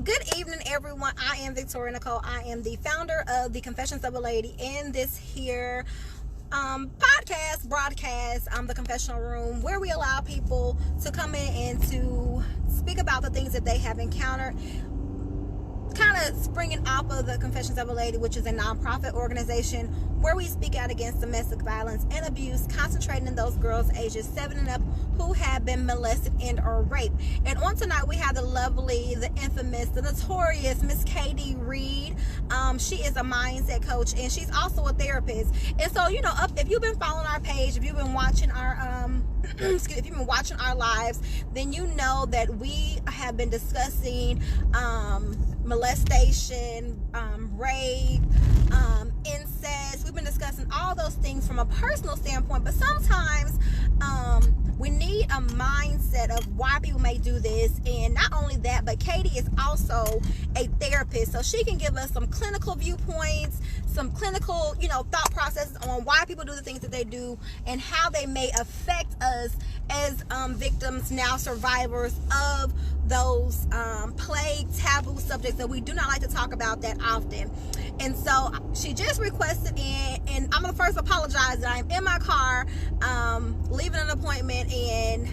Good evening, everyone. I am Victoria Nicole. I am the founder of the Confessions of a Lady in this here podcast, broadcast, the Confessional Room, where we allow people to come in and to speak about the things that they have encountered, kind of springing off of the Confessions of a Lady, which is a nonprofit organization where we speak out against domestic violence and abuse, concentrating in those girls ages 7 and up who have been molested and or raped. And on tonight we have the lovely, the infamous, the notorious Miss KD Reed. She is a mindset coach and she's also a therapist. And so, if you've been following our page, if you've been watching our if you've been watching our lives, then you know that we have been discussing molestation, rape, incest. We've been discussing all those things from a personal standpoint, but sometimes we need a mindset of why people may do this. And not only that, but Katie is also a therapist, so she can give us some clinical viewpoints, some clinical, thought processes on why people do the things that they do and how they may affect us as victims, now survivors of those plague taboo subjects that we do not like to talk about that often. And so she just requested in, and I'm gonna first apologize that I'm in my car leaving an appointment and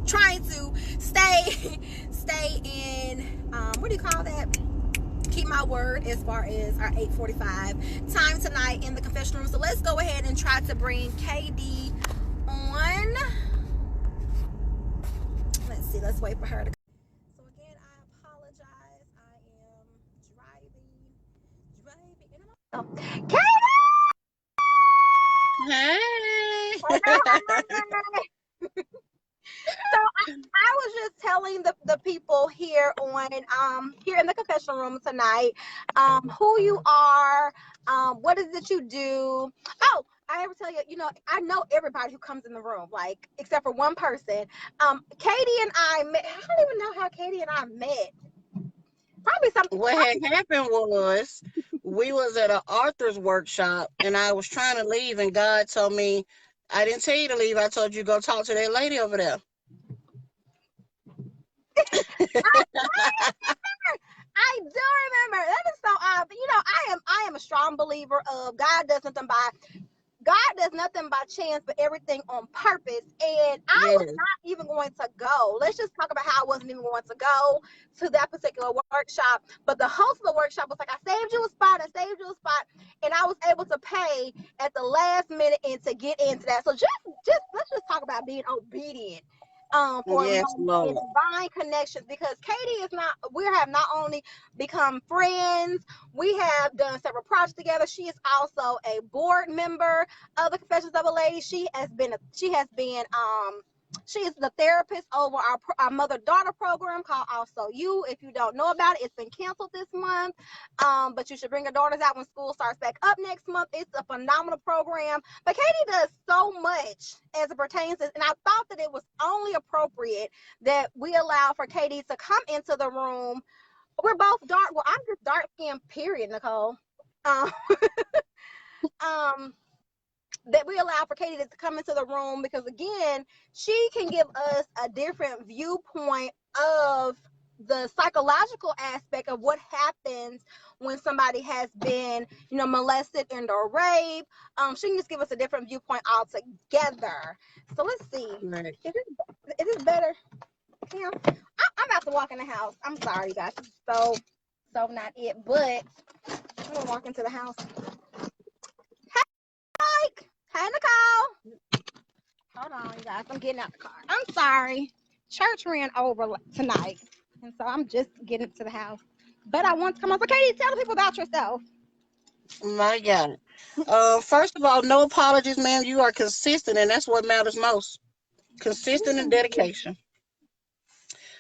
trying to stay in what do you call that, keep my word as far as our 8:45 time tonight in the confession room. So let's go ahead and try to bring KD on. Let's see, let's wait for her to. So again, I apologize. I am driving. Oh, Hey. So I was just telling the people here on here in the confession room tonight who you are, what is it you do. Oh, I ever tell you, I know everybody who comes in the room, like except for one person. Katie and I met. I don't even know how Katie and I met. Probably something. What had happened was we was at an author's workshop and I was trying to leave and God told me, I didn't tell you to leave. I told you go talk to that lady over there. I do remember. That is so odd. But I am a strong believer of God does nothing by chance, but everything on purpose. And I was not even going to go. Let's just talk about how I wasn't even going to go to that particular workshop. But the host of the workshop was like, I saved you a spot. And I was able to pay at the last minute and to get into that. So just let's just talk about being obedient. For divine connections, because Katie we have not only become friends, we have done several projects together. She is also a board member of the Confessions of a Lady. She is the therapist over our mother-daughter program called Also You. If you don't know about it, it's been canceled this month, but you should bring your daughters out when school starts back up next month. It's a phenomenal program. But Katie does so much as it pertains to, and I thought that it was only appropriate that we allow for Katie to come into the room. We're both dark. Well, I'm just dark skinned, period, Nicole. That we allow for Katie to come into the room because, again, she can give us a different viewpoint of the psychological aspect of what happens when somebody has been, molested and or raped. She can just give us a different viewpoint altogether. So let's see. Right. Is this better? Yeah. I'm about to walk in the house. I'm sorry, you guys. So not it, but I'm gonna walk into the house. Hey, Nicole. Hold on, you guys. I'm getting out the car. I'm sorry. Church ran over tonight, and so I'm just getting to the house. But I want to come on. So, Katie, tell the people about yourself. My God. First of all, no apologies, ma'am. You are consistent, and that's what matters most. Consistent and dedication.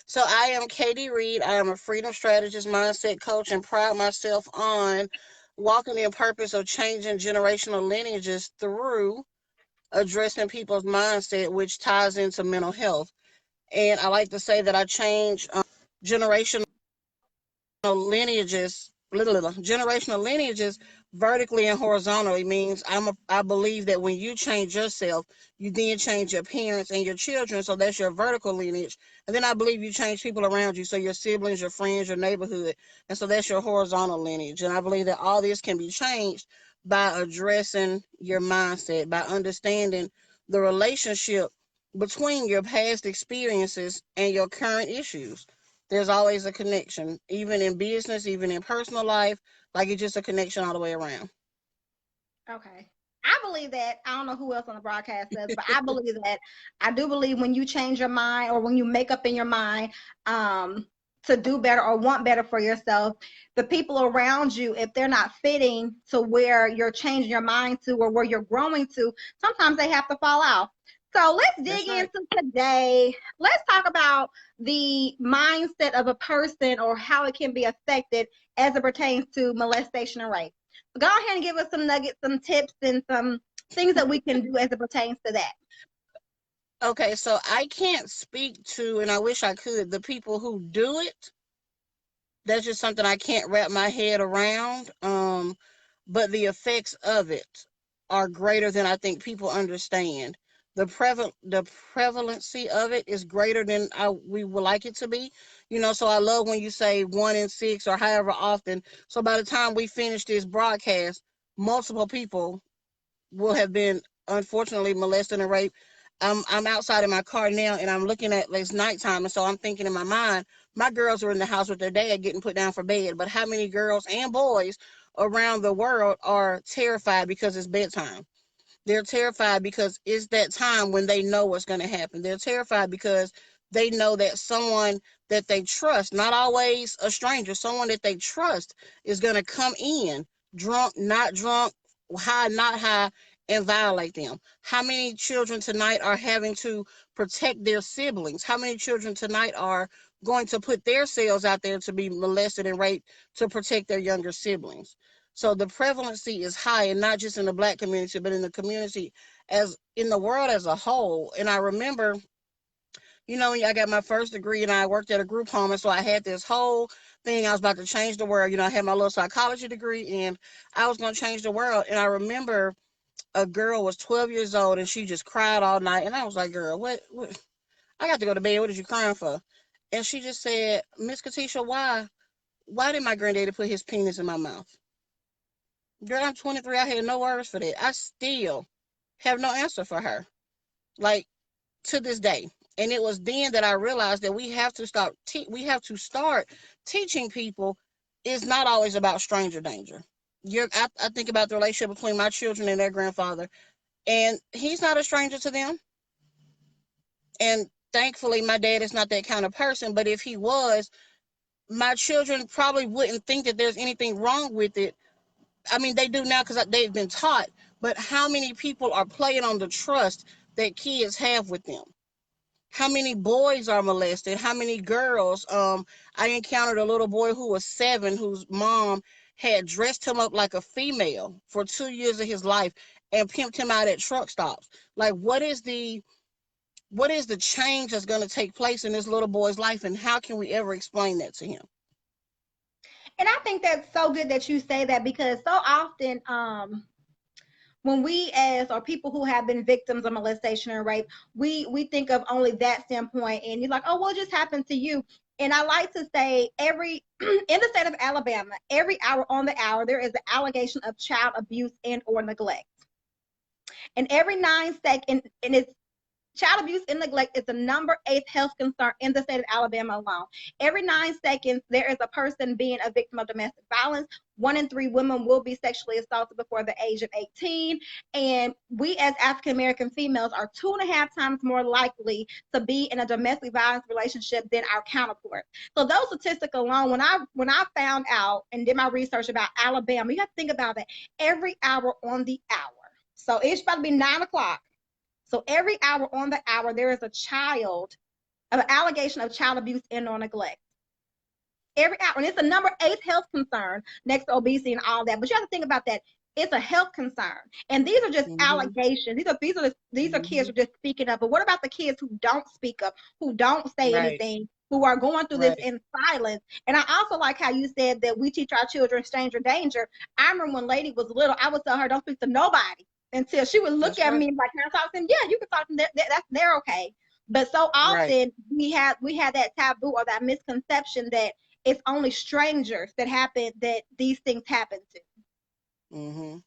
So I am Katie Reed. I am a freedom strategist, mindset coach, and pride myself on walking in purpose of changing generational lineages through addressing people's mindset, which ties into mental health. And I like to say that I change generational lineages generational lineages vertically and horizontally means I believe that when you change yourself, you then change your parents and your children, so that's your vertical lineage. And then I believe you change people around you, so your siblings, your friends, your neighborhood, and so that's your horizontal lineage. And I believe that all this can be changed by addressing your mindset, by understanding the relationship between your past experiences and your current issues. There's always a connection, even in business, even in personal life. Like it's just a connection all the way around. Okay. I believe that. I don't know who else on the broadcast does, but I believe that. I do believe when you change your mind or when you make up in your mind to do better or want better for yourself, the people around you, if they're not fitting to where you're changing your mind to or where you're growing to, sometimes they have to fall out. So let's dig into today. Let's talk about the mindset of a person or how it can be affected as it pertains to molestation and rape. Go ahead and give us some nuggets, some tips, and some things that we can do as it pertains to that. Okay, so I can't speak to, and I wish I could, the people who do it. That's just something I can't wrap my head around. But the effects of it are greater than I think people understand. The prevalency of it is greater than we would like it to be. So I love when you say 1 in 6 or however often. So by the time we finish this broadcast, multiple people will have been unfortunately molested and raped. I'm outside in my car now and I'm looking at it's nighttime, and so I'm thinking in my mind, my girls are in the house with their dad getting put down for bed. But how many girls and boys around the world are terrified because it's bedtime? They're terrified because it's that time when they know what's going to happen. They're terrified because they know that someone that they trust, not always a stranger, someone that they trust is going to come in drunk, not drunk, high, not high, and violate them. How many children tonight are having to protect their siblings? How many children tonight are going to put themselves out there to be molested and raped to protect their younger siblings? So the prevalency is high, and not just in the Black community, but in the community as in the world as a whole. And I remember, I got my first degree and I worked at a group home, and so I had this whole thing. I was about to change the world. I had my little psychology degree and I was going to change the world. And I remember a girl was 12 years old and she just cried all night. And I was like, girl, what? I got to go to bed. What are you crying for? And she just said, Miss Katisha, why did my granddaddy put his penis in my mouth? Girl, I'm 23. I had no words for that. I still have no answer for her, like to this day. And it was then that I realized that we have to start teaching people it's not always about stranger danger. I think about the relationship between my children and their grandfather, and he's not a stranger to them. And thankfully, my dad is not that kind of person. But if he was, my children probably wouldn't think that there's anything wrong with it. I mean, they do now because they've been taught. But how many people are playing on the trust that kids have with them? How many boys are molested? How many girls? I encountered a little boy who was 7, whose mom had dressed him up like a female for 2 years of his life and pimped him out at truck stops. Like, what is the change that's going to take place in this little boy's life, and how can we ever explain that to him? And I think that's so good that you say that, because so often when we or people who have been victims of molestation and rape, we think of only that standpoint, and you're like, oh, well, it just happened to you. And I like to say in the state of Alabama, every hour on the hour, there is an allegation of child abuse and or neglect. And every 9 seconds, and it's child abuse and neglect is the number 8th health concern in the state of Alabama alone. Every 9 seconds, there is a person being a victim of domestic violence. 1 in 3 women will be sexually assaulted before the age of 18. And we as African American females are 2.5 times more likely to be in a domestic violence relationship than our counterparts. So those statistics alone, when I found out and did my research about Alabama, you have to think about that every hour on the hour. So it's about to be 9 o'clock. So every hour on the hour, there is an allegation of child abuse and or neglect. Every hour. And it's the number 8th health concern next to obesity and all that. But you have to think about that. It's a health concern. And these are just allegations. These are kids who are just speaking up. But what about the kids who don't speak up, who don't say anything? who are going through this Right. in silence. And I also like how you said that we teach our children stranger danger. I remember when Lady was little, I would tell her, don't speak to nobody, until she would look That's at right. me like, can I talk to them? Yeah, you can talk to them. They're okay. But so Right. often we had that taboo or that misconception that it's only strangers that these things happen to. Mm-hmm.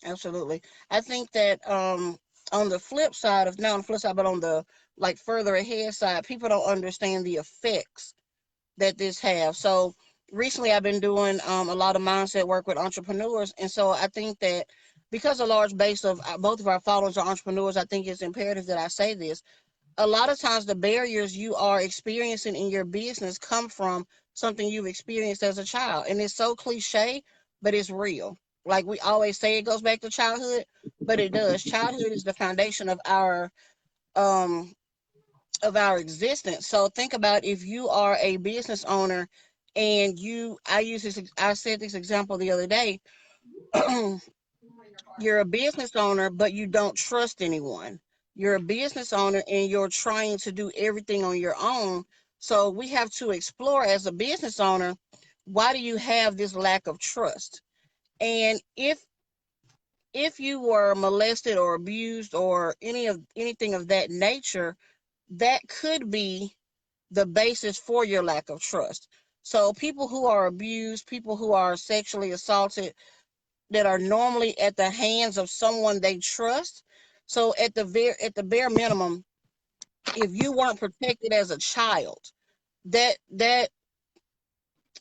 Absolutely. I think that on the flip side of not on the flip side, but on the like further ahead side, people don't understand the effects that this have. So recently I've been doing a lot of mindset work with entrepreneurs. And so I think that because a large base of both of our followers are entrepreneurs, I think it's imperative that I say this. A lot of times the barriers you are experiencing in your business come from something you've experienced as a child. And it's so cliche, but it's real. Like we always say, it goes back to childhood, but it does. Childhood is the foundation um of our existence. So think about if you are a business owner and I said this example the other day. You're a business owner, but you don't trust anyone. You're a business owner and you're trying to do everything on your own. So we have to explore as a business owner, why do you have this lack of trust? And if you were molested or abused or anything of that nature, that could be the basis for your lack of trust. So people who are abused, people who are sexually assaulted, that are normally at the hands of someone they trust. So at the bare minimum, if you weren't protected as a child, that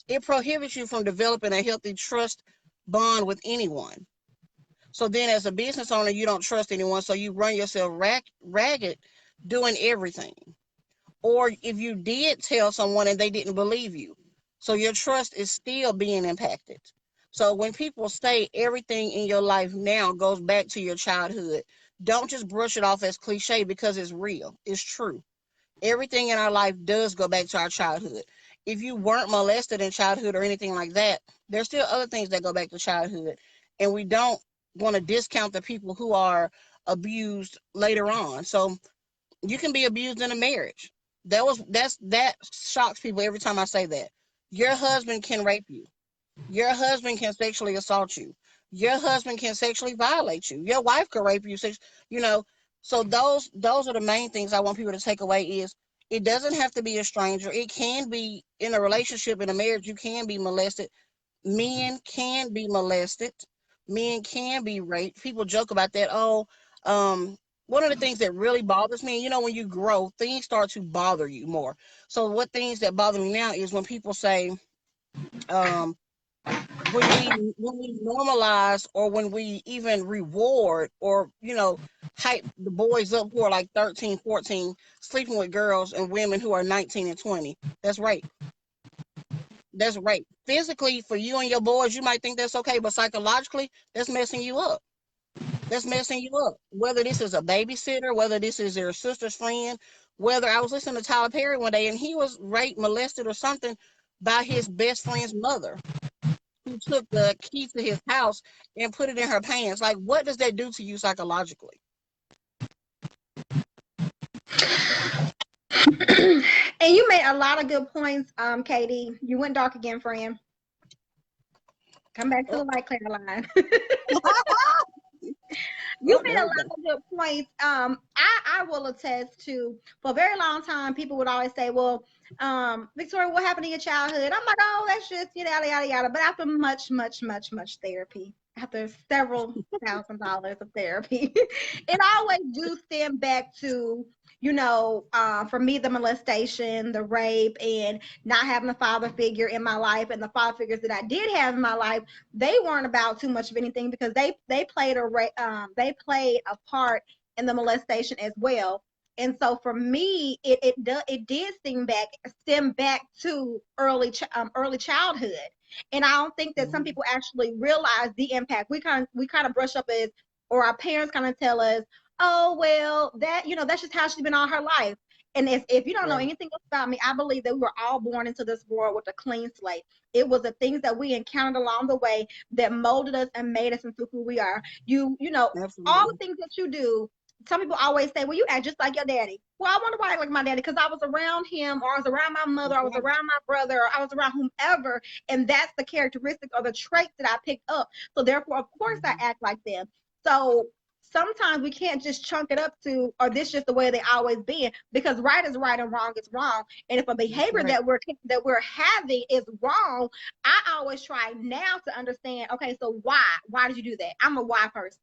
it prohibits you from developing a healthy trust bond with anyone. So then as a business owner, you don't trust anyone, so you run yourself ragged doing everything. Or if you did tell someone and they didn't believe you, so your trust is still being impacted. So when people say everything in your life now goes back to your childhood, don't just brush it off as cliche, because it's real, it's true. Everything in our life does go back to our childhood. If you weren't molested in childhood or anything like that, there's still other things that go back to childhood, and we don't want to discount the people who are abused later on. So you can be abused in a marriage. That shocks people every time I say that. Your husband can rape you. Your husband can sexually assault you. Your husband can sexually violate you. Your wife could rape you. You know, so those are the main things I want people to take away is it doesn't have to be a stranger. It can be in a relationship, in a marriage, you can be molested. Men can be molested. Men can be raped. People joke about that. Oh, um, one of the things that really bothers me, when you grow, things start to bother you more. So what things that bother me now is when people say, um, when we normalize or when we even reward or hype the boys up who are like 13, 14, sleeping with girls and women who are 19 and 20. That's rape. That's rape. Physically, for you and your boys, you might think that's okay, but psychologically, that's messing you up. That's messing you up. Whether this is a babysitter, whether this is your sister's friend, whether I was listening to Tyler Perry one day and he was raped, molested, or something by his best friend's mother, who took the key to his house and put it in her pants. Like, what does that do to you psychologically? And you made a lot of good points, Katie. You went dark again, friend. Come back to the Oh, light, Caroline. You oh, made there a we lot go. of good points. I will attest to, for a very long time, people would always say, well, Victoria, what happened in your childhood? I'm like, oh, that's just yada yada yada. But after much, much, much, much therapy, after several $1,000s of therapy, it always do stem back to, for me, the molestation, the rape, and not having a father figure in my life, and the father figures that I did have in my life, they weren't about too much of anything because they played a part in the molestation as well. And so for me, it did stem back to early childhood. And I don't think that some Mhm. people actually realize the impact. We kind of brush up as, or our parents kind of tell us, oh well, that's just how she's been all her life. And if you don't know Right. anything else about me, I believe that we were all born into this world with a clean slate. It was the things that we encountered along the way that molded us and made us into who we are. All the Absolutely. things that you do, some people always say, well, you act just like your daddy. Well, I wonder why I act like my daddy, because I was around him, or I was around my mother, I was around my brother, or I was around whomever, and that's the characteristics or the traits that I picked up. So therefore, of course, I act like them. So sometimes we can't just chunk it up to, or this just the way they always been, because right is right and wrong is wrong. And if a behavior that we're having is wrong, I always try now to understand, okay, so why did you do that? I'm a why person.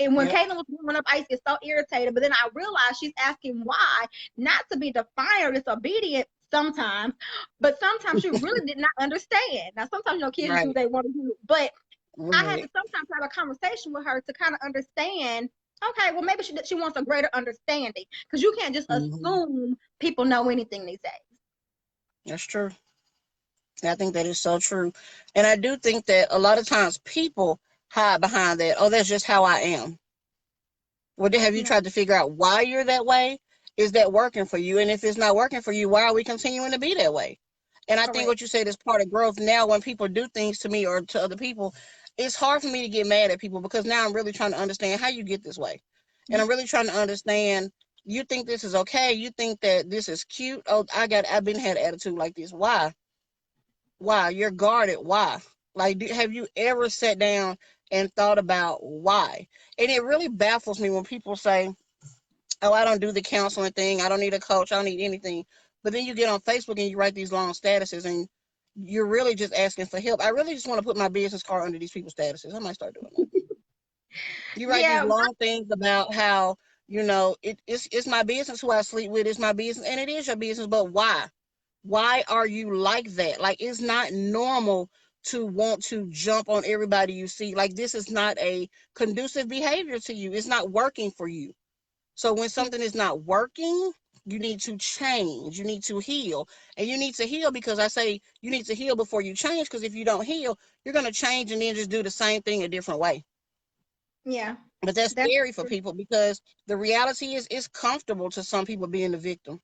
And when Caitlin was growing up, I used to get so irritated. But then I realized she's asking why, not to be defiant or disobedient sometimes, but sometimes she really did not understand. Now, sometimes, kids do what they want to do. But I had to sometimes have a conversation with her to kind of understand, okay, well, maybe she wants a greater understanding. Because you can't just assume people know anything these days. That's true. I think that is so true. And I do think that a lot of times people hide behind that. Oh, that's just how I am. Well, have you tried to figure out why you're that way? Is that working for you? And if it's not working for you, why are we continuing to be that way? And I think what you said is part of growth. Now, when people do things to me or to other people, it's hard for me to get mad at people, because now I'm really trying to understand how you get this way. And I'm really trying to understand, you think this is okay? You think that this is cute? Oh, I've been had attitude like this. Why? You're guarded. Why? Like, have you ever sat down and thought about why? And it really baffles me when people say, oh, I don't do the counseling thing, I don't need a coach, I don't need anything. But then you get on Facebook and you write these long statuses and you're really just asking for help. I really just want to put my business card under these people's statuses. I might start doing that. You write these long things about how, it's my business who I sleep with, it's my business, and it is your business, but why? Why are you like that? Like, it's not normal to want to jump on everybody you see. Like, this is not a conducive behavior to you. It's not working for you. So when something is not working, you need to change. You need to heal. And you need to heal, because I say you need to heal before you change, because if you don't heal, you're going to change and then just do the same thing a different way. Yeah. But that's scary for people, because the reality is it's comfortable to some people being the victim.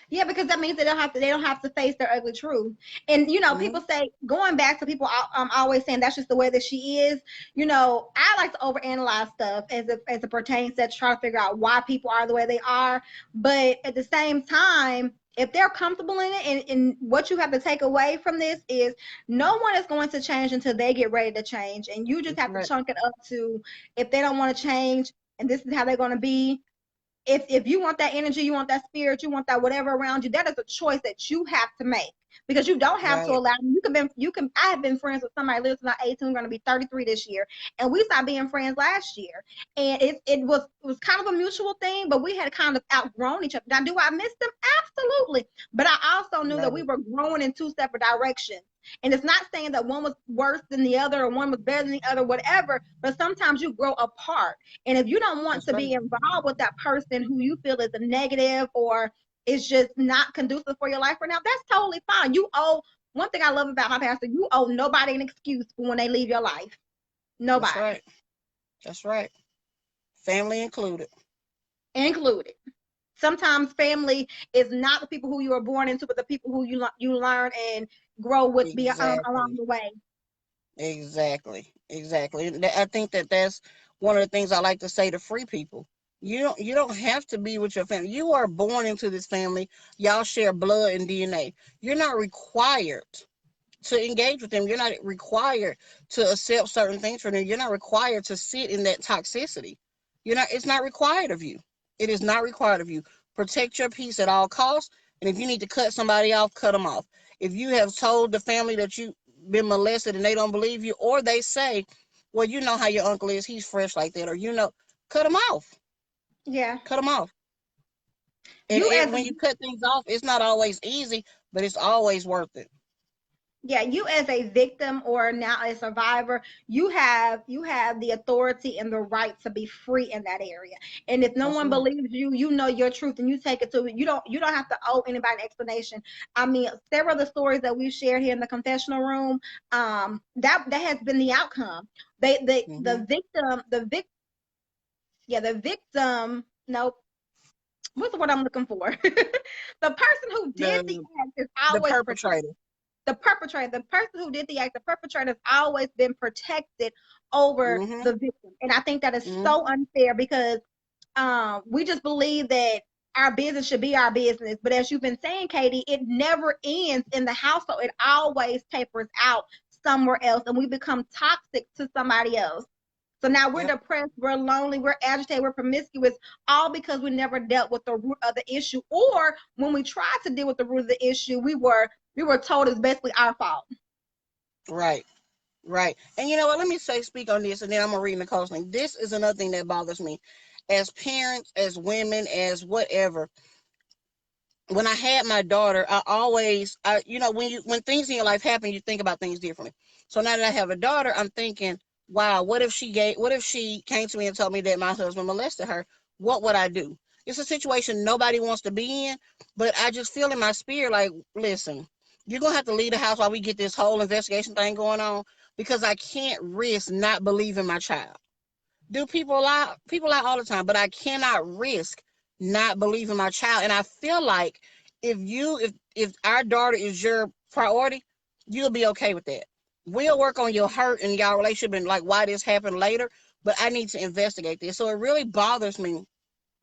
Yeah, because that means they don't have to face their ugly truth. And people say, going back to people always saying that's just the way that she is. I like to overanalyze stuff as it pertains to try to figure out why people are the way they are. But at the same time, if they're comfortable in it, and what you have to take away from this is no one is going to change until they get ready to change. And you just have to chunk it up to, if they don't want to change and this is how they're going to be, if you want that energy, you want that spirit, you want that whatever around you, that is a choice that you have to make, because you don't have to allow them. I have been friends with somebody listening at 18, we're going to be 33 this year, and we stopped being friends last year, and it was kind of a mutual thing, but we had kind of outgrown each other. Now, do I miss them? Absolutely. But I also knew that we were growing in two separate directions. And it's not saying that one was worse than the other or one was better than the other, whatever, but sometimes you grow apart. And if you don't want to be involved with that person who you feel is a negative or is just not conducive for your life right now, that's totally fine. One thing I love about my pastor, you owe nobody an excuse for when they leave your life. Nobody. That's right. Family included. Sometimes family is not the people who you were born into, but the people who you learn and grow with along the way. Exactly. I think that's one of the things I like to say to free people. You don't have to be with your family. You are born into this family. Y'all share blood and DNA. You're not required to engage with them. You're not required to accept certain things from them. You're not required to sit in that toxicity. It's not required of you. It is not required of you. Protect your peace at all costs. And if you need to cut somebody off, cut them off. If you have told the family that you've been molested and they don't believe you, or they say, well, you know how your uncle is, he's fresh like that, or cut them off. Yeah. Cut them off. And when you cut things off, it's not always easy, but it's always worth it. Yeah, you as a victim or now a survivor, you have the authority and the right to be free in that area. And if no one believes you, you know your truth and you take it to it. You don't have to owe anybody an explanation. I mean, several of the stories that we've shared here in the confessional room, that has been the outcome. The victim, nope. What's the word I'm looking for? The person who did the act is always the perpetrator. the perpetrator, the person who did the act, the perpetrator has always been protected over Mm-hmm. the victim. And I think that is Mm-hmm. so unfair because we just believe that our business should be our business. But as you've been saying, Katie, it never ends in the household. It always tapers out somewhere else, and we become toxic to somebody else. So now we're Yep. depressed, we're lonely, we're agitated, we're promiscuous, all because we never dealt with the root of the issue. Or when we tried to deal with the root of the issue, we were told it's basically our fault. Right. Right. And you know what? Let me speak on this, and then I'm gonna read Nicole's thing. This is another thing that bothers me, as parents, as women, as whatever. When I had my daughter, when things in your life happen, you think about things differently. So now that I have a daughter, I'm thinking, wow, what if she came to me and told me that my husband molested her? What would I do? It's a situation nobody wants to be in, but I just feel in my spirit like, listen, you're gonna have to leave the house while we get this whole investigation thing going on, because I can't risk not believing my child. Do people lie? People lie all the time, but I cannot risk not believing my child. And I feel like if our daughter is your priority, you'll be okay with that. We'll work on your hurt and y'all relationship and like why this happened later, but I need to investigate this. So it really bothers me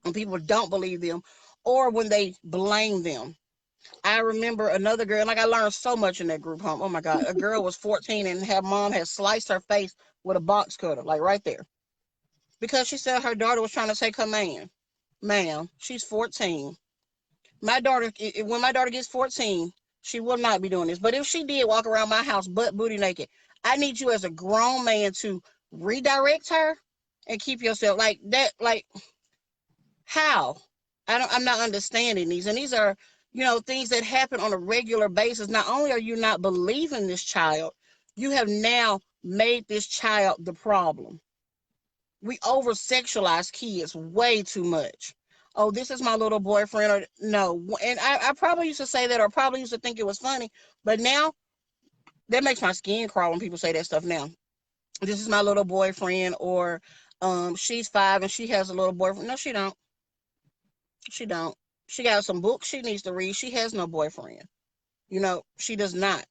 when people don't believe them or when they blame them. I remember another girl, like I learned so much in that group home. Oh my God. A girl was 14 and her mom had sliced her face with a box cutter, like right there, because she said her daughter was trying to take her man. Ma'am, she's 14. When my daughter gets 14, she will not be doing this. But if she did walk around my house butt booty naked, I need you as a grown man to redirect her and keep yourself like that. Like, how? I'm not understanding these. And these are, things that happen on a regular basis. Not only are you not believing this child, you have now made this child the problem. We over sexualize kids way too much. Oh, this is my little boyfriend, or no. And I probably used to say that, or probably used to think it was funny, but now that makes my skin crawl when people say that stuff now. This is my little boyfriend, or she's 5 and she has a little boyfriend. No, she don't. She don't. She got some books she needs to read. She has no boyfriend. She does not.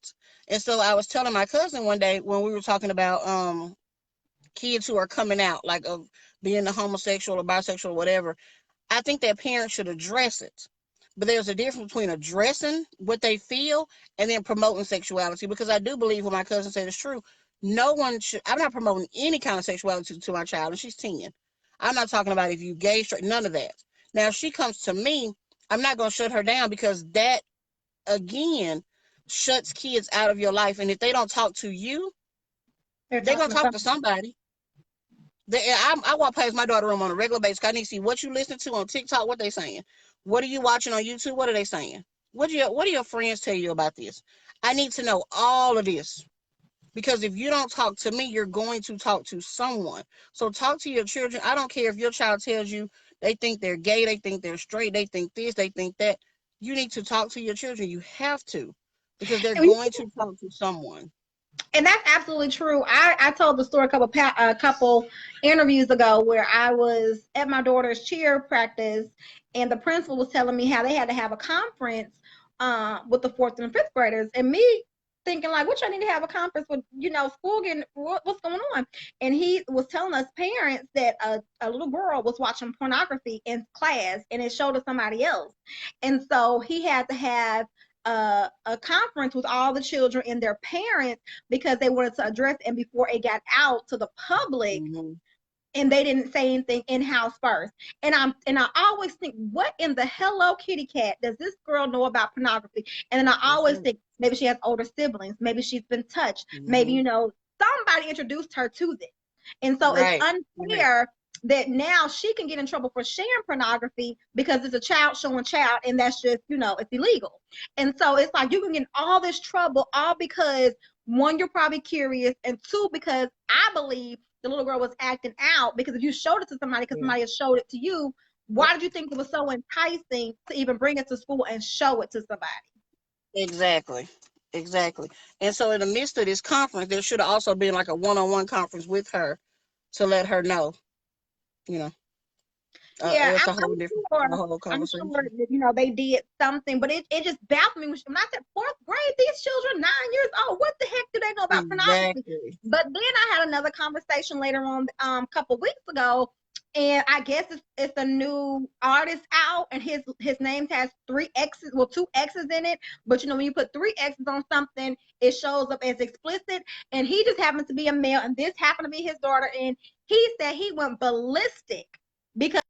And so I was telling my cousin one day when we were talking about kids who are coming out, like of being a homosexual or bisexual or whatever, I think that parents should address it. But there's a difference between addressing what they feel and then promoting sexuality, because I do believe what my cousin said is true. No one should, I'm not promoting any kind of sexuality to my child, and she's 10. I'm not talking about if you gay, straight, none of that. Now, if she comes to me, I'm not going to shut her down, because that, again, shuts kids out of your life. And if they don't talk to you, they're going to talk to somebody. I walk past my daughter's room on a regular basis. I need to see what you listen to on TikTok, what they saying. What are you watching on YouTube? What are they saying? What do your friends tell you about this? I need to know all of this, because if you don't talk to me, you're going to talk to someone. So talk to your children. I don't care if your child tells you they think they're gay, they think they're straight, they think this, they think that. You need to talk to your children. You have to, because they're going to talk to someone. And that's absolutely true. I told the story a couple interviews ago where I was at my daughter's cheer practice, and the principal was telling me how they had to have a conference with the 4th and 5th graders, and me thinking like, what y'all need to have a conference with, school getting, what's going on? And he was telling us parents that a little girl was watching pornography in class, and it showed to somebody else, and so he had to have a conference with all the children and their parents, because they wanted to address it, and before it got out to the public. Mm-hmm. And they didn't say anything in-house first. And I always think, what in the Hello Kitty cat does this girl know about pornography? And then I always think, maybe she has older siblings, maybe she's been touched, mm-hmm. Maybe somebody introduced her to this. And so it's unfair that now she can get in trouble for sharing pornography because it's a child showing child, and that's just, it's illegal. And so it's like you can get in all this trouble, all because, one, you're probably curious, and two, because I believe the little girl was acting out, because if you showed it to somebody because somebody has showed it to you, why did you think it was so enticing to even bring it to school and show it to somebody? Exactly. And so in the midst of this conference, there should have also been like a one-on-one conference with her to let her know. Yeah, It's a whole different, a whole I'm sure conversation. that, you know, they did something, but it just baffled me when I said fourth grade, these children 9 years old, what the heck do they know about pornography? Exactly. But then I had another conversation later on, a couple weeks ago, and I guess it's a new artist out, and his name has 3 X's, well, 2 X's in it. But you know, when you put 3 X's on something, it shows up as explicit. And he just happens to be a male, and this happened to be his daughter, and he said he went ballistic because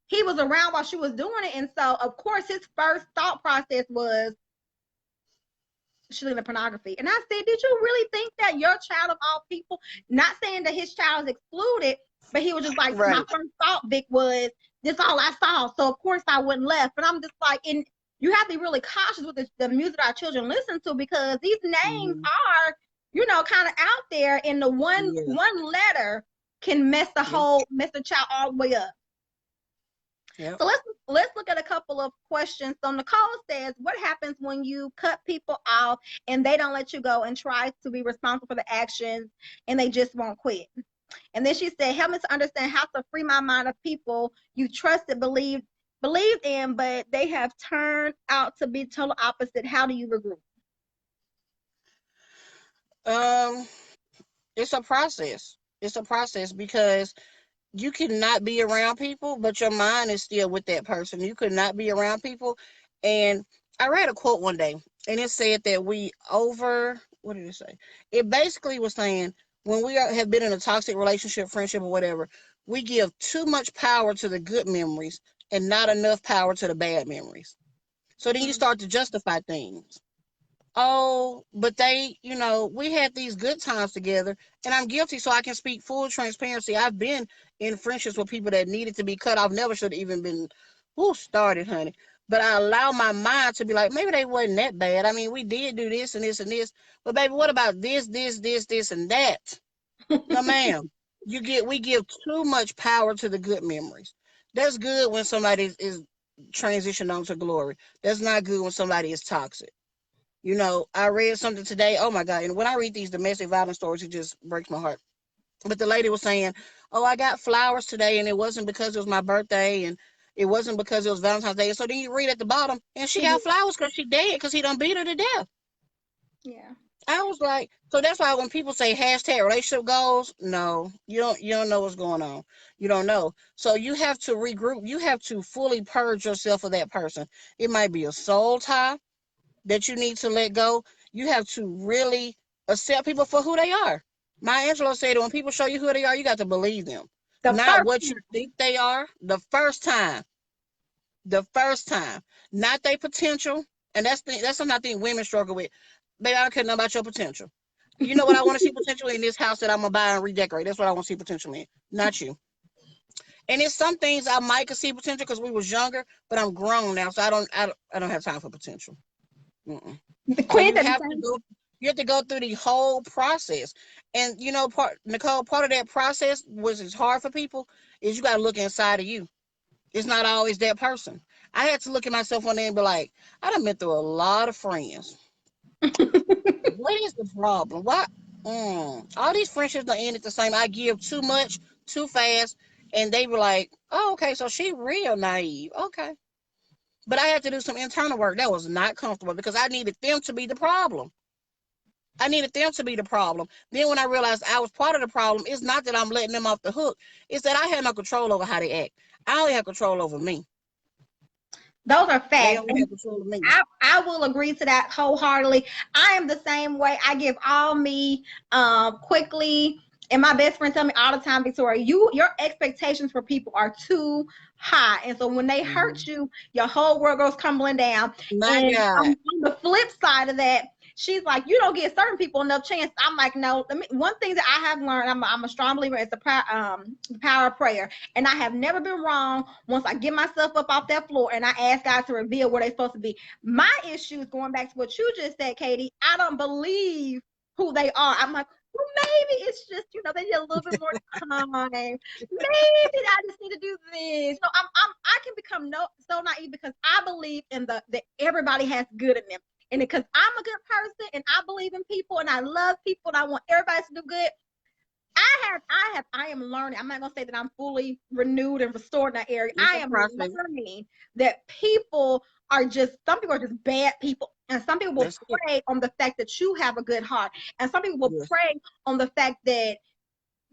he was around while she was doing it. And so, of course, his first thought process was, she's looking at pornography. And I said, did you really think that your child of all people, not saying that his child is excluded, but he was just like, Right. my first thought, Vic, was this all I saw. So, of course, I wouldn't left. But I'm just like, and you have to be really cautious with the music our children listen to, because these names are, you know, kind of out there. And the one letter can mess the child all the way up. Yep. So let's look at a couple of questions. So Nicole says, what happens when you cut people off and they don't let you go and try to be responsible for the actions and they just won't quit? And then she said, help me to understand how to free my mind of people you trusted, believed in, but they have turned out to be total opposite. How do you regroup? It's a process. It's a process, because you cannot be around people, but your mind is still with that person. You could not be around people. And I read a quote one day, and it said that what did it say? It basically was saying, when we have been in a toxic relationship, friendship, or whatever, we give too much power to the good memories and not enough power to the bad memories. So then you start to justify things. Oh, but they, you know, we had these good times together, and I'm guilty, so I can speak full transparency. I've been in friendships with people that needed to be cut off, never should have even been started, honey. But I allow my mind to be like, maybe they wasn't that bad. I mean, we did do this and this and this, but baby, what about this, and that? No, ma'am. We give too much power to the good memories. That's good when somebody is transitioned on to glory. That's not good when somebody is toxic. You know, I read something today. Oh my God. And when I read these domestic violence stories, it just breaks my heart. But the lady was saying, oh, I got flowers today, and it wasn't because it was my birthday, and it wasn't because it was Valentine's Day. So then you read at the bottom, and she got flowers because she dead, because he done beat her to death. Yeah. I was like, so that's why when people say hashtag relationship goals, no, you don't know what's going on. You don't know. So you have to regroup. You have to fully purge yourself of that person. It might be a soul tie that you need to let go. You have to really accept people for who they are. Maya Angelou said that when people show you who they are, you got to believe them. Not what you think they are the first time. The first time. Not their potential. And that's something I think women struggle with. Baby, I don't care nothing about your potential. You know what I want to see potential in this house that I'm going to buy and redecorate. That's what I want to see potential in. Not you. And it's some things I might could see potential because we was younger, but I'm grown now, so I don't have time for potential. The queen you have to go through the whole process. And you know, Nicole, part of that process, which is hard for people, is you got to look inside of you. It's not always that person. I had to look at myself one day and be like, I done been through a lot of friends. What is the problem? Why? All these friendships don't end the same. I give too much, too fast, and they were like, oh, okay, so she real naive. Okay. But I had to do some internal work. That was not comfortable because I needed them to be the problem. I needed them to be the problem. Then when I realized I was part of the problem, it's not that I'm letting them off the hook. It's that I had no control over how they act. I only have control over me. Those are facts. They only have control of me. I will agree to that wholeheartedly. I am the same way. I give all me quickly. And my best friend tell me all the time, Victoria, your expectations for people are too high. And so when they hurt you, your whole world goes crumbling down. My God. On the flip side of that, she's like, you don't give certain people enough chance. I'm like, no. One thing that I have learned, I'm a strong believer, is the power of prayer. And I have never been wrong once I get myself up off that floor and I ask God to reveal where they're supposed to be. My issue is going back to what you just said, Katie. I don't believe who they are. I'm like, well, maybe it's just, they need a little bit more time. Maybe I just need to do this. I can become so naive because I believe in that everybody has good in them. And because I'm a good person and I believe in people and I love people and I want everybody to do good, I am learning. I'm not gonna say that I'm fully renewed and restored in that area. It's I a am process. learning that people are just, some people are just bad people, and some people will That's it. prey on the fact that you have a good heart, and some people will Yes. prey on the fact that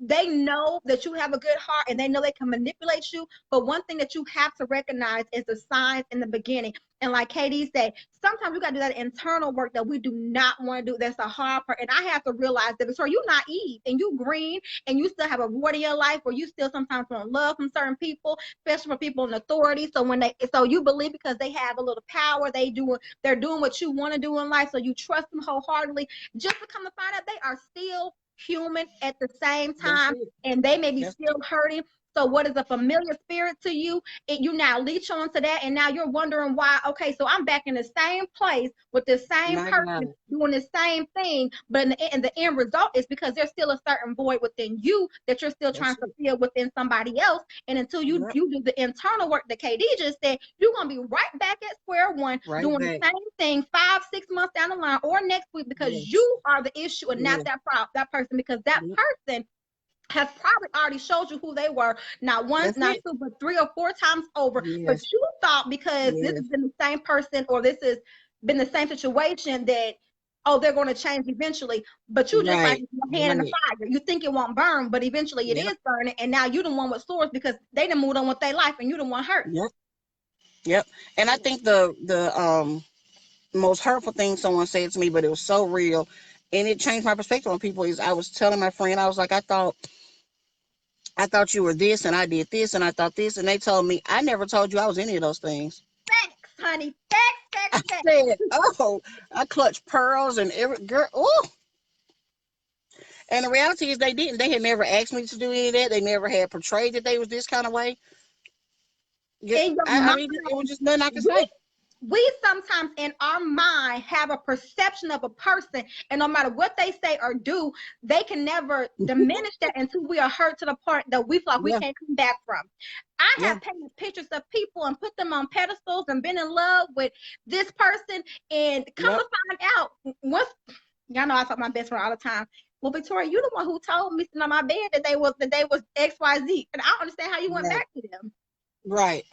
they know that you have a good heart and they know they can manipulate you. But one thing that you have to recognize is the signs in the beginning. And like Katie said, sometimes you got to do that internal work that we do not want to do. That's the hard part. And I have to realize that, Victoria, you're naive and you green and you still have a void in your life where you still sometimes want love from certain people, especially from people in authority. So you believe because they have a little power, they're doing what you want to do in life. So you trust them wholeheartedly, just to come to find out they are still human at the same That's time, it. and they may be That's still hurting. So what is a familiar spirit to you, and you now leech on to that, and now you're wondering why. Okay, so I'm back in the same place with the same my God. person doing the same thing, but the end result is because there's still a certain void within you that you're still trying That's to it. fill within somebody else. And until you Yep. you do the internal work that KD just said, you're gonna be right back at square one Right doing the back. same thing 5 6 months down the line or next week, because Yes. you are the issue and not Yes. that person, because that Yep. person has probably already showed you who they were, not once, That's not it. two, but 3 or 4 times over. But Yes. you thought because this has Yes. been the same person, or this has been the same situation, that, oh, they're going to change eventually. But you just like Right. your hand in the Right. fire. You think it won't burn, but eventually it Yep. is burning. And now you the one with sores because they done moved on with their life and you the one hurt. Yep. Yep. And I think the most hurtful thing someone said to me, but it was so real, and it changed my perspective on people. Is I was telling my friend, I was like, I thought you were this, and I did this, and I thought this, and they told me I never told you I was any of those things. Facts, honey. Facts, facts, I facts. said, oh, I clutched pearls and every girl. Oh, and the reality is they didn't. They had never asked me to do any of that. They never had portrayed that they was this kind of way. Yeah, In your I mind, mean, it was just nothing I could we say. we sometimes in our mind have a perception of a person, and no matter what they say or do, they can never diminish that until we are hurt to the point that we feel like we Yeah, can't come back from. I yeah, have painted pictures of people and put them on pedestals and been in love with this person, and come yep, to find out, once, y'all know I talk to my best friend all the time. Well, Victoria, you the one who told me sitting on my bed that they was XYZ, and I don't understand how you went right, back to them. right,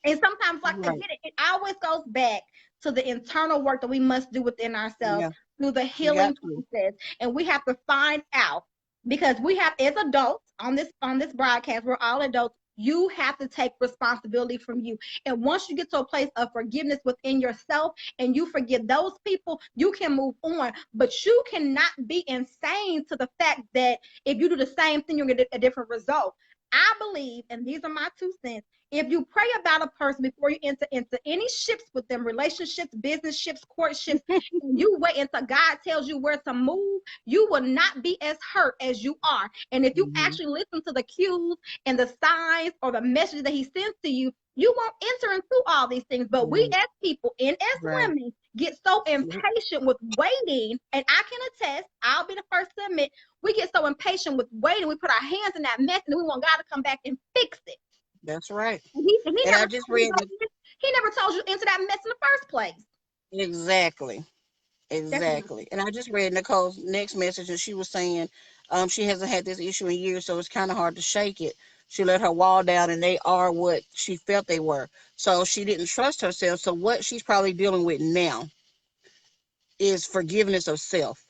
And sometimes, like again, right. it always goes back to the internal work that we must do within ourselves Yeah, through the you healing got to. process. And we have to find out, because we have, as adults on this broadcast, we're all adults. You have to take responsibility from you. And once you get to a place of forgiveness within yourself and you forgive those people, you can move on. But you cannot be insane to the fact that if you do the same thing, you're going to get a different result. I believe, and these are my 2 cents, if you pray about a person before you enter into any ships with them, relationships, business ships, courtships, and you wait until God tells you where to move, you will not be as hurt as you are. And if you Hmm. actually listen to the cues and the signs or the messages that he sends to you, you won't enter into all these things. But we Right, as people and as right. women get so Yep, impatient with waiting, and I can attest, I'll be the first to admit, we get so impatient with waiting, we put our hands in that mess and we want God to come back and fix it. that's right. He And I never just told you read he never told you into that mess in the first place. exactly. That's Exactly. And I just read Nicole's next message, and she was saying she hasn't had this issue in years, so it's kind of hard to shake it. She let her wall down, and they are what she felt they were. So she didn't trust herself. So what she's probably dealing with now is forgiveness of self,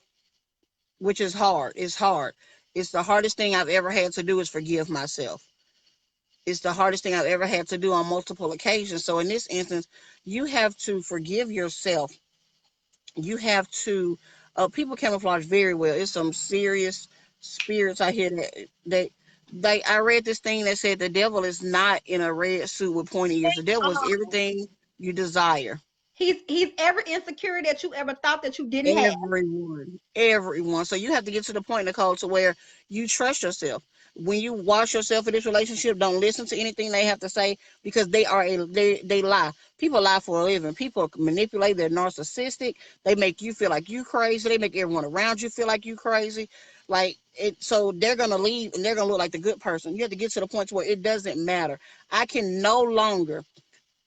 which is hard. It's hard. It's the hardest thing I've ever had to do is forgive myself. It's the hardest thing I've ever had to do on multiple occasions. So in this instance, you have to forgive yourself. You have to people camouflage very well. It's some serious spirits out here that I read this thing that said the devil is not in a red suit with pointy ears. The devil is um, everything you desire. he's every insecurity that you ever thought that you didn't have. Everyone. So you have to get to the point, Nicole, to where you trust yourself. When you watch yourself in this relationship, don't listen to anything they have to say, because they lie. People lie for a living. People manipulate. They're narcissistic. They make you feel like you crazy. They make everyone around you feel like you crazy. Like it. So they're gonna leave and they're gonna look like the good person. You have to get to the point where it doesn't matter. I can no longer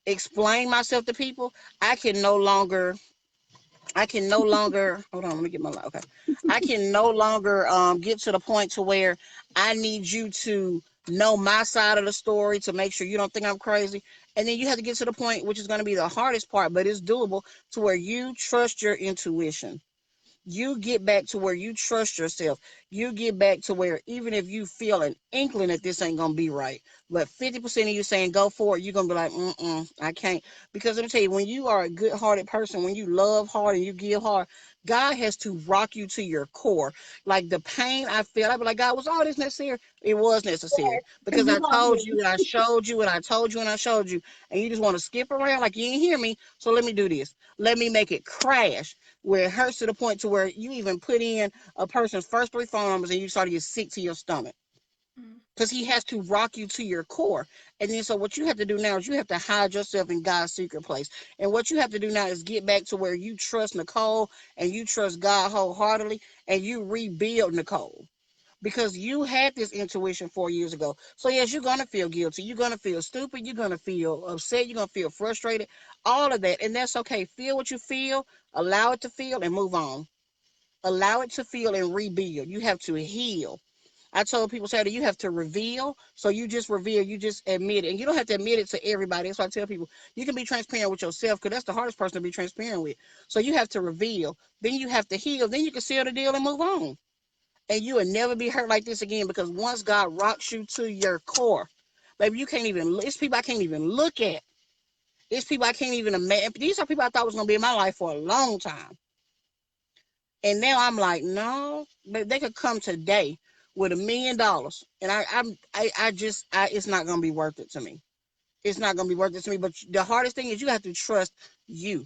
explain myself to people. I can no longer I can no longer, hold on, let me get my, okay. I can no longer get to the point to where I need you to know my side of the story to make sure you don't think I'm crazy. And then you have to get to the point, which is going to be the hardest part, but it's doable, to where you trust your intuition. You get back to where you trust yourself. You get back to where even if you feel an inkling that this ain't gonna be right, but 50% of you saying go for it, you're gonna be like, I can't. Because let me tell you, when you are a good-hearted person, when you love hard and you give hard, God has to rock you to your core. Like the pain I felt, I'd be like, God, was all this necessary? It was necessary because You I want told me. you, and I showed you, and I told you, and I showed you, and you just want to skip around like you didn't hear me. So let me do this. Let me make it crash where it hurts to the point to where you even put in a person's first 3 phone numbers and you start to get sick to your stomach. Because he has to rock you to your core. And then so what you have to do now is you have to hide yourself in God's secret place. And what you have to do now is get back to where you trust Nicole and you trust God wholeheartedly and you rebuild Nicole. Because you had this intuition 4 years ago. So yes, you're gonna feel guilty. You're gonna feel stupid. You're gonna feel upset. You're gonna feel frustrated. All of that, and that's okay. Feel what you feel. Allow it to feel and move on. Allow it to feel and rebuild. You have to heal. I told people Saturday, you have to reveal. So you just reveal, you just admit it. And you don't have to admit it to everybody. That's why I tell people you can be transparent with yourself because that's the hardest person to be transparent with. So you have to reveal. Then you have to heal. Then you can seal the deal and move on. And you will never be hurt like this again because once God rocks you to your core, baby, you can't even, it's people I can't even look at. It's people I can't even imagine. These are people I thought was going to be in my life for a long time. And now I'm like, no, but they could come today with $1 million. And it's not going to be worth it to me. It's not going to be worth it to me. But the hardest thing is you have to trust you.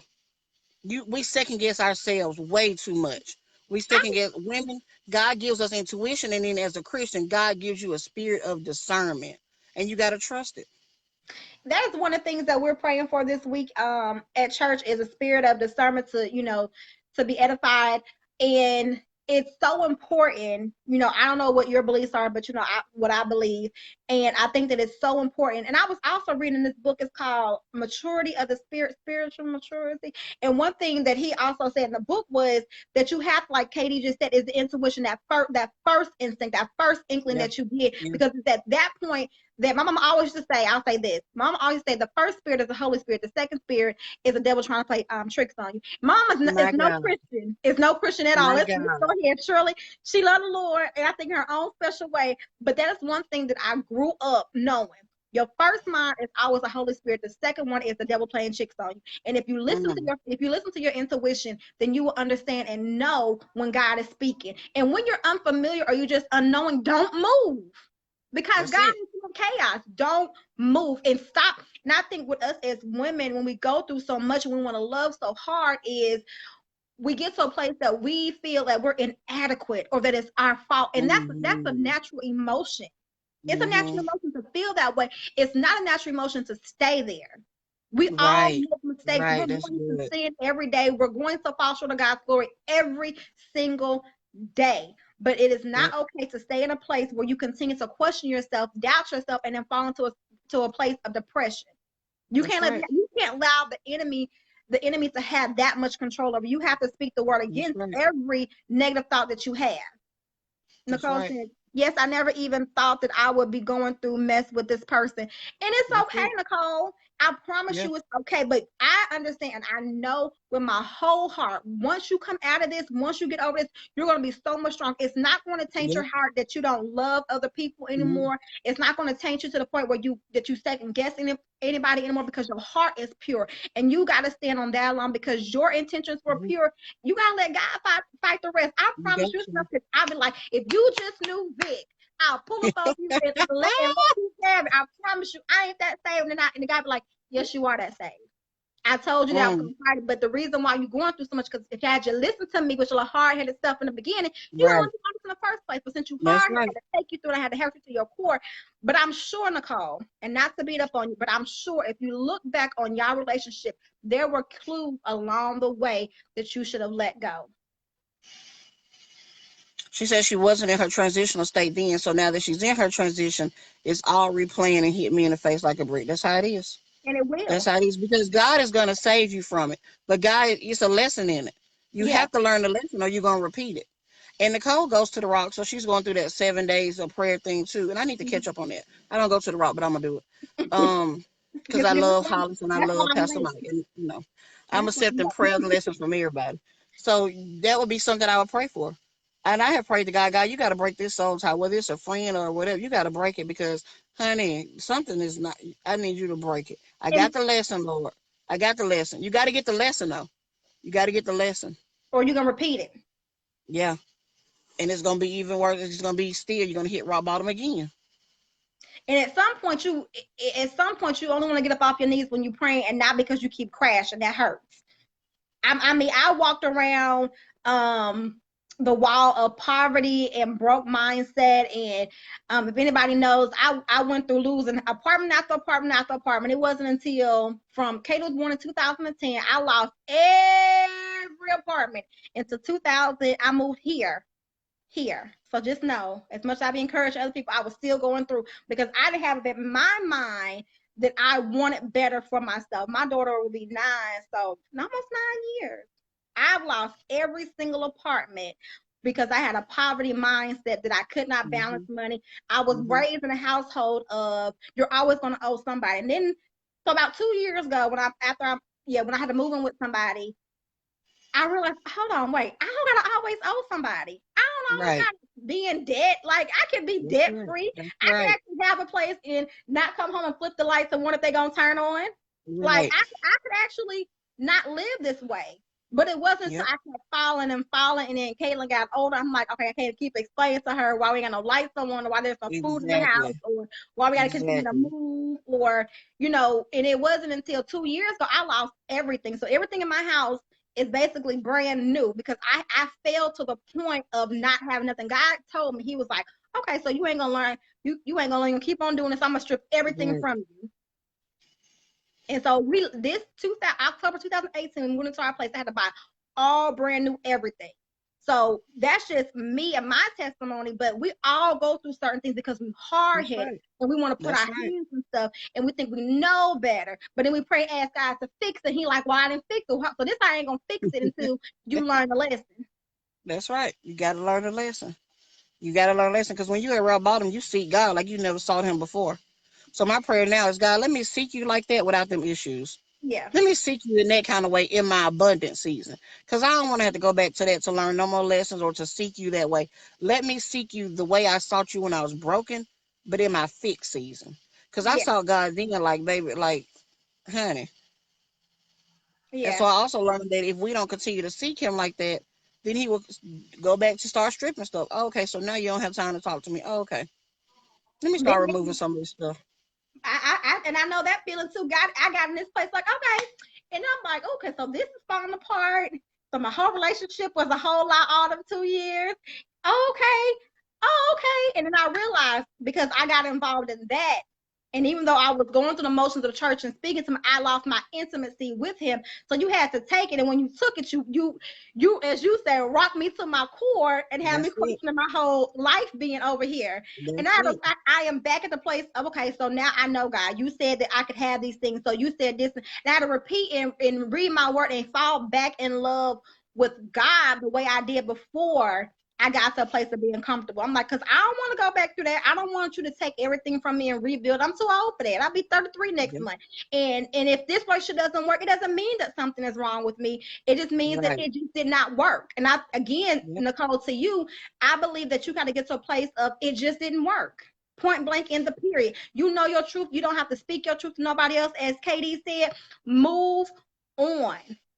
We second guess ourselves way too much. We second guess women. God gives us intuition, and then as a Christian, God gives you a spirit of discernment, and you got to trust it. That is one of the things that we're praying for this week at church is a spirit of discernment to, to be edified. And it's so important. I don't know what your beliefs are, but what I believe. And I think that it's so important. And I was also reading this book. It's called Maturity of the Spirit, Spiritual Maturity. And one thing that he also said in the book was that you have, like Katie just said, is the intuition, that first instinct, that first inkling that you get. Because it's at that point that my mama always used to say, I'll say this. Mama always say the first spirit is the Holy Spirit. The second spirit is the devil trying to play tricks on you. Mama is no Christian. It's no Christian at all. Let's go ahead. Shirley, she loved the Lord, and I think in her own special way. But that is one thing that I grew up knowing. Your first mind is always the Holy Spirit. The second one is the devil playing tricks on you. And if you listen to your intuition, then you will understand and know when God is speaking. And when you're unfamiliar or you just unknowing, don't move. Because God is in chaos. Don't move and stop. And I think with us as women, when we go through so much and we want to love so hard, is we get to a place that we feel that we're inadequate or that it's our fault. And that's a natural emotion. It's a natural emotion to feel that way. It's not a natural emotion to stay there. We all make mistakes. We're going to sin every day. We're going to fall short of God's glory every single day. But it is not okay to stay in a place where you continue to question yourself, doubt yourself, and then fall into a place of depression. You can't allow the enemy to have that much control over you. You have to speak the word against every negative thought that you have. Nicole said, yes, I never even thought that I would be going through mess with this person. And it's okay, Nicole. I promise you it's okay. But I understand and I know with my whole heart, once you come out of this, once you get over this, you're going to be so much stronger. It's not going to taint your heart that you don't love other people anymore. It's not going to taint you to the point where you second guess anybody anymore, because your heart is pure. And you got to stand on that alone because your intentions were pure. You got to let God fight the rest. I promise you something. I'll be like, if you just knew Vic, I'll pull up on you and let you have it. I promise you, I ain't that saved. And the guy be like, yes, you are that saved. I told you that I was right, but the reason why you're going through so much, because if you had you listened to me with your hard-headed stuff in the beginning, you wouldn't want to do this in the first place. But since you hard-headed, I had to take you through it, I had to help you to your core. But I'm sure, Nicole, and not to beat up on you, but I'm sure if you look back on your relationship, there were clues along the way that you should have let go. She said she wasn't in her transitional state then, so now that she's in her transition, it's all replaying and hit me in the face like a brick. That's how it is. And it will. That's how it is, because God is going to save you from it. But God, it's a lesson in it. You have to learn the lesson or you're going to repeat it. And Nicole goes to the Rock, so she's going through that 7 days of prayer thing too. And I need to catch up on that. I don't go to the Rock, but I'm gonna do it. Because I love Hollis and I That's love why I'm Pastor late. Mike, and I'm That's why I'm accepting prayer lessons from everybody. So that would be something I would pray for. And I have prayed to God, you got to break this soul tie, whether it's a friend or whatever. You got to break it because, honey, something is not. I need you to break it. I got the lesson, Lord. I got the lesson. You got to get the lesson though. You got to get the lesson. Or you're gonna repeat it. Yeah. And it's gonna be even worse. It's gonna be still. You're gonna hit rock bottom again. And at some point, you only want to get up off your knees when you praying, and not because you keep crashing. That hurts. I walked around the wall of poverty and broke mindset, and if anybody knows, I went through losing apartment after apartment after apartment. It wasn't until Kate was born in 2010, I lost every apartment. Into 2000, I moved here. So just know, as much as I've encouraged other people, I was still going through because I didn't have it in my mind that I wanted better for myself. My daughter will be 9, so almost 9 years. I've lost every single apartment because I had a poverty mindset that I could not balance money. I was raised in a household of you're always going to owe somebody. And then, so about 2 years ago, when I had to move in with somebody, I realized, hold on, wait, I don't gotta always owe somebody. I don't always gotta be in debt. Like, I can be debt free. I can actually have a place and not come home and flip the lights and wonder if they're gonna turn on. Like, I could actually not live this way. But it wasn't until I kept falling, and then Caitlin got older. I'm like, okay, I can't keep explaining to her why we got no lights on, or why there's no food in the house, or why we got to continue to move, or, and it wasn't until 2 years ago I lost everything. So everything in my house is basically brand new because I failed to the point of not having nothing. God told me, he was like, okay, so you ain't gonna learn, you ain't gonna learn, keep on doing this. I'm gonna strip everything from you. And so October 2018, when we went into our place, I had to buy all brand new everything. So that's just me and my testimony, but we all go through certain things because we're hard-headed and we want to put our hands and stuff, and we think we know better. But then we pray, ask God to fix it. He like, well, I didn't fix it. So this I ain't gonna fix it until you learn the lesson. That's right. You got to learn the lesson. You got to learn the lesson because when you're at rock bottom, you seek God like you never sought him before. So my prayer now is, God, let me seek you like that without them issues. Yeah. Let me seek you in that kind of way in my abundant season. Because I don't want to have to go back to that to learn no more lessons or to seek you that way. Let me seek you the way I sought you when I was broken, but in my fixed season. Because I saw God then like, baby, like, honey. Yeah. And so I also learned that if we don't continue to seek him like that, then he will go back to start stripping stuff. Oh, okay, so now you don't have time to talk to me. Oh, okay. Let me start removing some of this stuff. And I know that feeling too. I got in this place like, okay. And I'm like, okay, so this is falling apart. So my whole relationship was a whole lot all of 2 years. Okay. Oh, okay. And then I realized, because I got involved in that, and even though I was going through the motions of the church and speaking to him, I lost my intimacy with him. So you had to take it. And when you took it, you as you said, rocked me to my core and had me questioning my whole life being over here. And I am back at the place of, okay, so now I know, God, you said that I could have these things. So you said this. And I had to repeat and read my word and fall back in love with God the way I did before I got to a place of being comfortable. I'm like, because I don't want to go back through that. I don't want you to take everything from me and rebuild. I'm too old for that. I'll be 33 next month. And if this relationship doesn't work, it doesn't mean that something is wrong with me. It just means that it just did not work. And Nicole, to you, I believe that you got to get to a place of it just didn't work. Point blank in the period. You know your truth. You don't have to speak your truth to nobody else. As KD said, move on.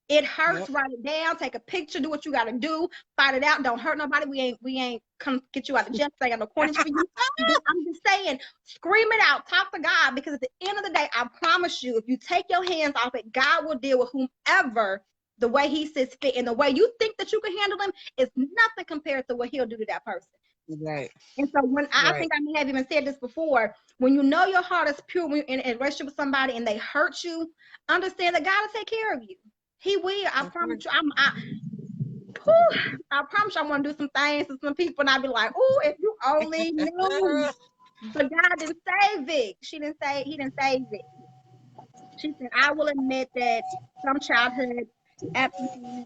It hurts. Write it down. Take a picture. Do what you got to do. Fight it out. Don't hurt nobody. We ain't come get you out of jail. I got no corners for you. I'm just saying, scream it out. Talk to God, because at the end of the day, I promise you, if you take your hands off it, God will deal with whomever the way he sees fit. And the way you think that you can handle them is nothing compared to what he'll do to that person. Right. And so when I think I may have even said this before, when you know your heart is pure, when you're in a relationship with somebody and they hurt you, understand that God will take care of you. He will. I promise you. I promise you, I want to do some things to some people, and I'd be like, "Oh, if you only knew." But God didn't save Vic. He didn't save Vic. She said, "I will admit that some childhood absentee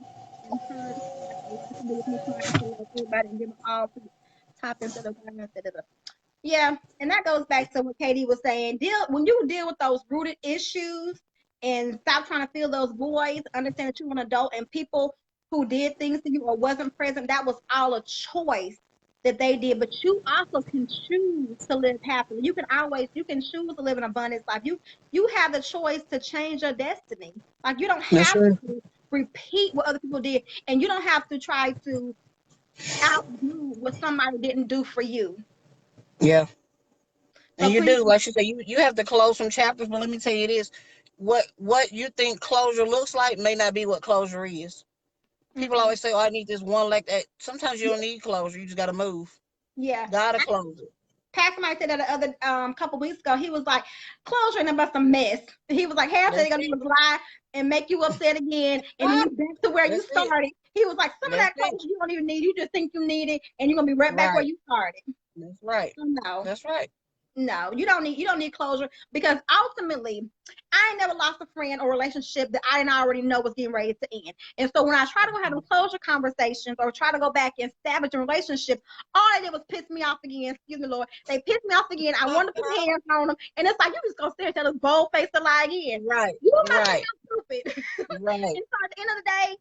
encourage somebody. It has to do with me trying to love everybody and give them all to the top instead of bottom. Yeah, and that goes back to what Katie was saying. When you deal with those rooted issues and stop trying to fill those voids, understand that you're an adult and people who did things to you or wasn't present, that was all a choice that they did. But you also can choose to live happily. You can choose to live an abundance life. You have the choice to change your destiny. Like you don't That's have right. to repeat what other people did, and you don't have to try to outdo what somebody didn't do for you. Yeah. So And you Queen, do, like you say, you have to close some chapters, but let me tell you this. What you think closure looks like may not be what closure is. People mm-mm. always say, "Oh, I need this one like that." Sometimes you don't need closure. You just gotta move. Yeah. Gotta close it. Pastor Mike said that the other couple weeks ago. He was like, closure ain't about some mess. He was like, half they're That's gonna do it. is lie and make you upset again, and then you back to where you That's it. started. He was like, some of That's that it. closure you don't even need. You just think you need it, and you're gonna be right back where Right. you started. That's right. So no. That's right. No, you don't need closure because ultimately I ain't never lost a friend or relationship that I didn't already know was getting ready to end. And so when I try to go have those closure conversations or try to go back and salvage a relationship, all they did was piss me off again. Excuse me, Lord. They pissed me off again. I wanted to put hands on them. And it's like you just gonna sit and tell this bold face to lie again. Right. You might think Right. I'm stupid. Right. And so at the end of the day,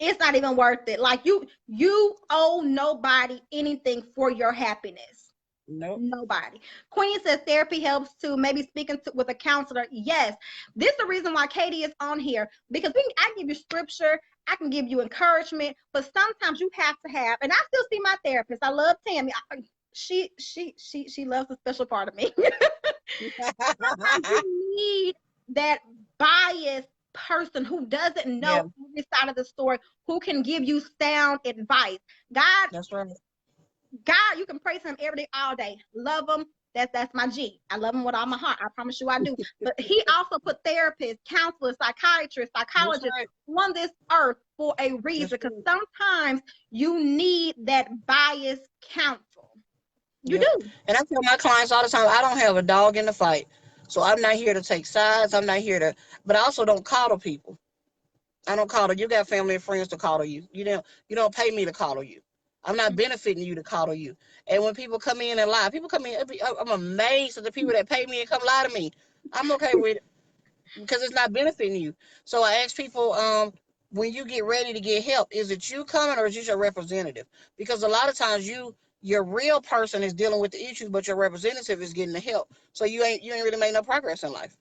it's not even worth it. Like you owe nobody anything for your happiness. Nope. Nobody. Queen says therapy helps too. Maybe speaking with a counselor. Yes, this is the reason why Katie is on here because I give you scripture, I can give you encouragement, but sometimes you have to have. And I still see my therapist. I love Tammy. She loves a special part of me. Sometimes you need that biased person who doesn't know Yeah. every side of the story, who can give you sound advice. God That's right. God, you can praise him every day, all day. Love him. That's my G. I love him with all my heart. I promise you I do. But he also put therapists, counselors, psychiatrists, That's psychologists right. on this earth for a reason. That's Because right. sometimes you need that biased counsel. You Yep. do. And I tell my clients all the time, I don't have a dog in the fight. So I'm not here to take sides. I'm not here to, but I also don't coddle people. I don't coddle. You got family and friends to coddle you. You don't pay me to coddle you. I'm not benefiting you to coddle you. And when people come in and lie, people come in, I'm amazed at the people that pay me and come lie to me. I'm okay with it because it's not benefiting you. So I ask people, when you get ready to get help, is it you coming or is it your representative? Because a lot of times your real person is dealing with the issues, but your representative is getting the help. So you ain't really made no progress in life.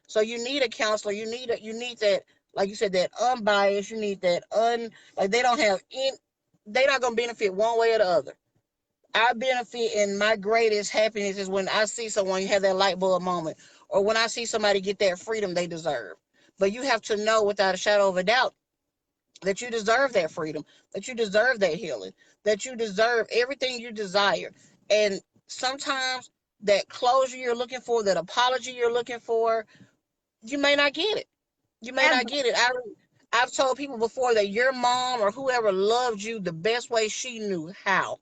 So you need a counselor. You need that, like you said, that unbiased. You need that like they don't have in. They're not gonna benefit one way or the other. I benefit, and my greatest happiness is when I see someone have that light bulb moment, or when I see somebody get that freedom they deserve. But you have to know without a shadow of a doubt that you deserve that freedom, that you deserve that healing, that you deserve everything you desire. And sometimes that closure you're looking for, that apology you're looking for, you may not get it. You may not Ever. get it. I've told people before that your mom or whoever loved you the best way she knew how.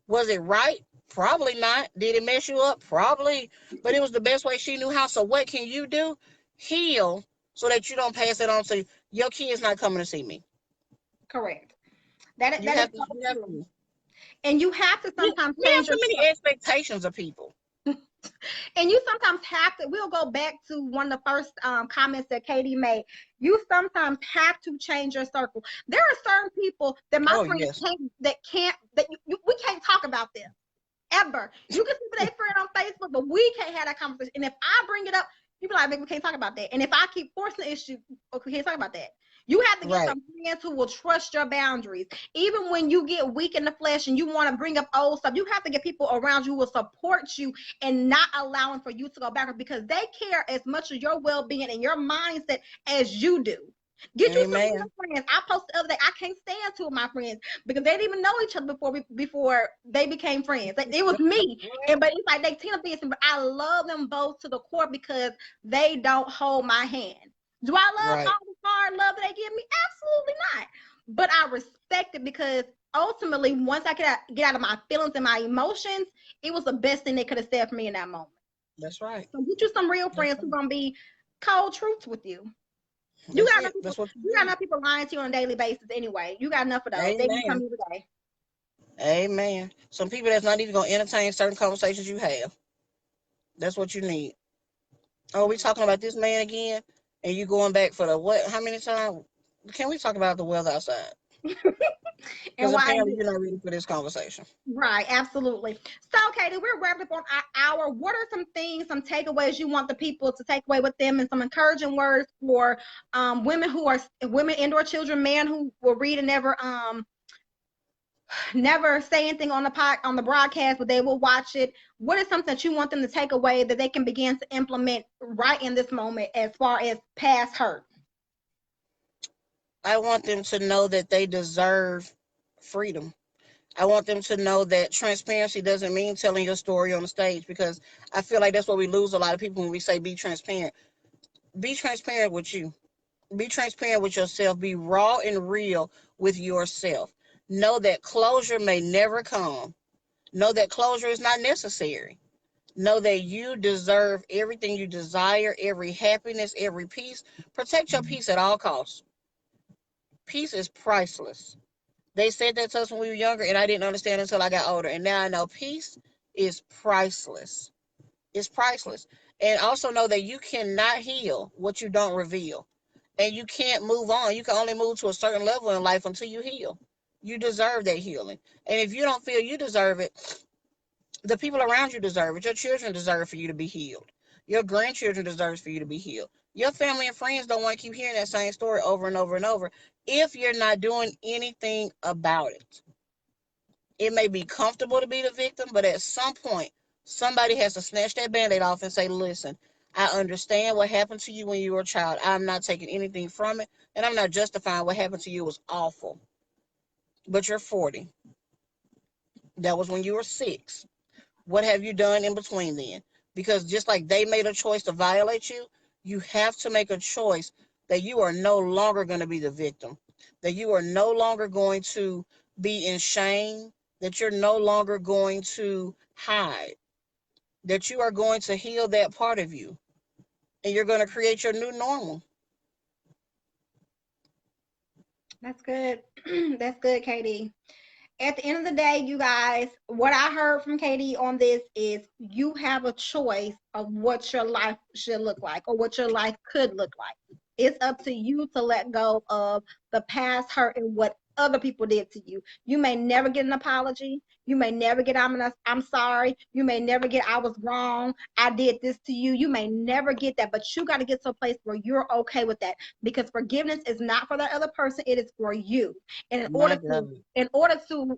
Was it right? Probably not. Did it mess you up? Probably. But it was the best way she knew how. So what can you do? Heal so that you don't pass it on to your kids not coming to see me. Correct. That You that is have to so you have true. to And you have to sometimes we have change so your many expectations of people. and you sometimes have to, we'll go back to one of the first comments that Katie made. You sometimes have to change your circle. There are certain people that my Oh friends yes. we can't talk about them ever. You can see their friend on Facebook, but we can't have that conversation. And if I bring it up, you be like, "Baby, we can't talk about that." And if I keep forcing the issue, okay, we can't talk about that. You have to get Right. some friends who will trust your boundaries. Even when you get weak in the flesh and you want to bring up old stuff, you have to get people around you who will support you and not allowing for you to go backward because they care as much of your well-being and your mindset as you do. Get you some real Amen. friends. I posted the other day, I can't stand two of my friends because they didn't even know each other before they became friends. It was me. But it's like they Tina Benson, but I love them both to the core because they don't hold my hand. Do I love Right. all the hard love that they give me? Absolutely not. But I respect it because ultimately, once I get out of my feelings and my emotions, it was the best thing they could have said for me in that moment. That's right. So get you some real That's friends who right. gonna be cold truths with you. You That's got enough it. people. That's what You you got need. enough people lying to you on a daily basis anyway. You got enough of those. They can come Amen. every day. Amen. Some people that's not even gonna entertain certain conversations you have. That's what you need. Oh, we talking about this man again, and you going back for the what? How many times? Can we talk about the weather outside? And Because why? apparently you're not ready for this conversation. Right, absolutely. So, Katie, we're wrapped up on our hour. What are some things, some takeaways you want the people to take away with them, and some encouraging words for women who are women and or children, men who will read and never say anything on the broadcast, but they will watch it. What is something that you want them to take away that they can begin to implement right in this moment as far as past hurt? I want them to know that they deserve freedom. I want them to know that transparency doesn't mean telling your story on the stage, because I feel like that's where we lose a lot of people when we say be transparent. Be transparent with you. Be transparent with yourself. Be raw and real with yourself. Know that closure may never come. Know that closure is not necessary. Know that you deserve everything you desire, every happiness, every peace. Protect your peace at all costs. Peace is priceless. They said that to us when we were younger, and I didn't understand until I got older. And now I know peace is priceless. It's priceless. And also know that you cannot heal what you don't reveal. And you can't move on. You can only move to a certain level in life until you heal. You deserve that healing. And if you don't feel you deserve it, the people around you deserve it. Your children deserve for you to be healed. Your grandchildren deserve for you to be healed. Your family and friends don't want to keep hearing that same story over and over and over if you're not doing anything about it. It may be comfortable to be the victim, but at some point, somebody has to snatch that band-aid off and say, listen, I understand what happened to you when you were a child. I'm not taking anything from it, and I'm not justifying what happened to you was awful. But you're 40. That was when you were 6. What have you done in between then? Because just like they made a choice to violate you, you have to make a choice that you are no longer going to be the victim, that you are no longer going to be in shame, that you're no longer going to hide, that you are going to heal that part of you, and you're going to create your new normal. That's good. That's good, Katie. At the end of the day, you guys, what I heard from Katie on this is you have a choice of what your life should look like or what your life could look like. It's up to you to let go of the past hurt and what other people did to you. You may never get an apology. You may never get I'm sorry. You may never get I was wrong. I did this to you. You may never get that, but you got to get to a place where you're okay with that, because forgiveness is not for that other person. It is for you. And My God. in order to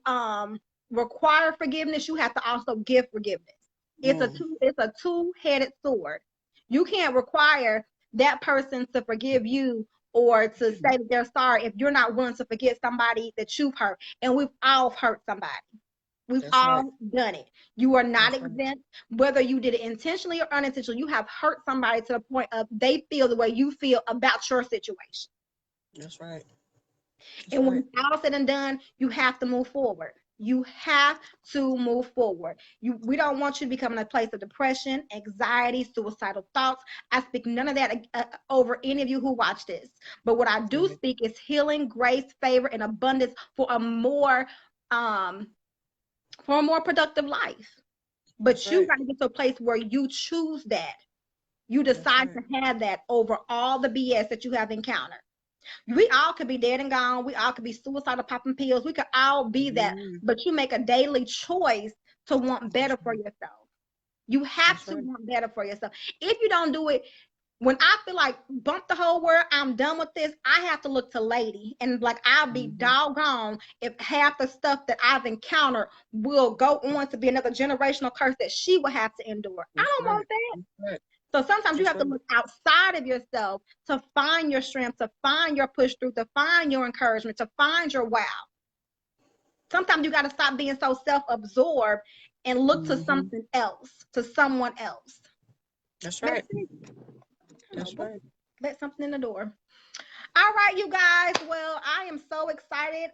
require forgiveness, you have to also give forgiveness. Mm, It's a two-headed sword. You can't require that person to forgive you or to say that they're sorry if you're not willing to forget somebody that you've hurt. And we've all hurt somebody. We've that's right. all done it. You are not That's right. exempt, whether you did it intentionally or unintentionally. You have hurt somebody to the point of they feel the way you feel about your situation. That's right. That's And when right. it's all said and done, you have to move forward. You have to move forward. We don't want you to become in a place of depression, anxiety, suicidal thoughts. I speak none of that over any of you who watch this. But what I do Right. speak is healing, grace, favor, and abundance um, for a more productive life. That's But you right. got to get to a place where you choose that. You That's decide right. to have that over all the BS that you have encountered. We all could be dead and gone. We all could be suicidal, popping pills. We could all be that. Mm, But you make a daily choice to want that's better for right. yourself. You have That's to right. want better for yourself. If you don't do it, when I feel like bump the whole world, I'm done with this, I have to look to Lady. And like, I'll be Mm-hmm. doggone if half the stuff that I've encountered will go on to be another generational curse that she will have to endure. I That's don't right. want that. That's right. So sometimes you That's have to right. look outside of yourself to find your strength, to find your push through, to find your encouragement, to find your wow. Sometimes you got to stop being so self-absorbed and look to Mm-hmm. something else, to someone else. That's That's right. it. I don't know, That's right. let something in the door. All right, you guys. Well, I am so excited